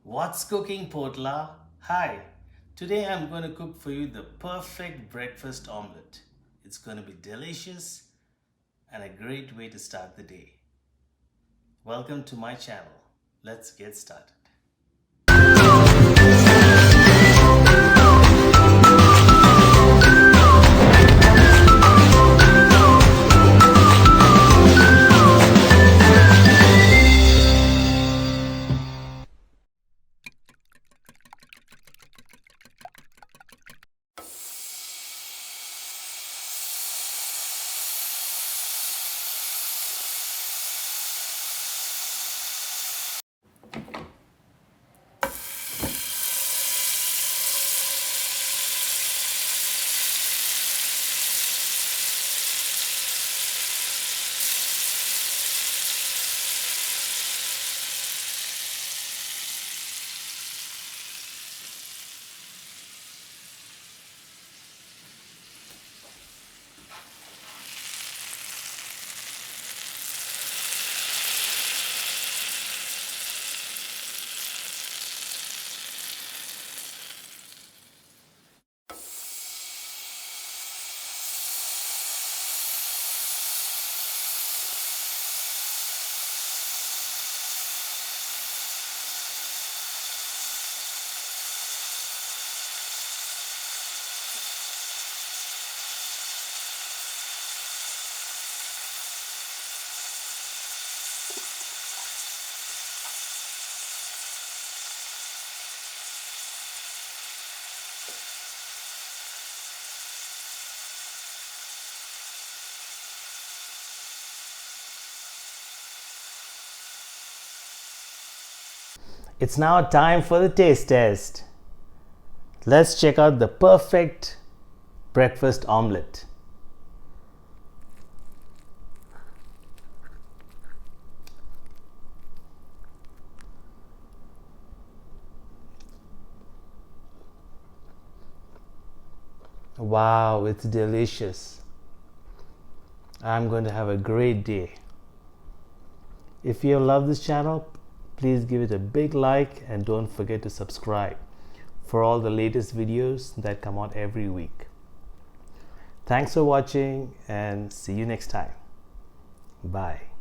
What's cooking, Potla? Hi, today I'm going to cook for you the perfect breakfast omelette. It's going to be delicious and a great way to start the day. Welcome to my channel. Let's get started. It's now time for the taste test. Let's check out the perfect breakfast omelette. Wow, it's delicious. I'm going to have a great day. If you love this channel, please give it a big like and don't forget to subscribe for all the latest videos that come out every week. Thanks for watching and see you next time. Bye.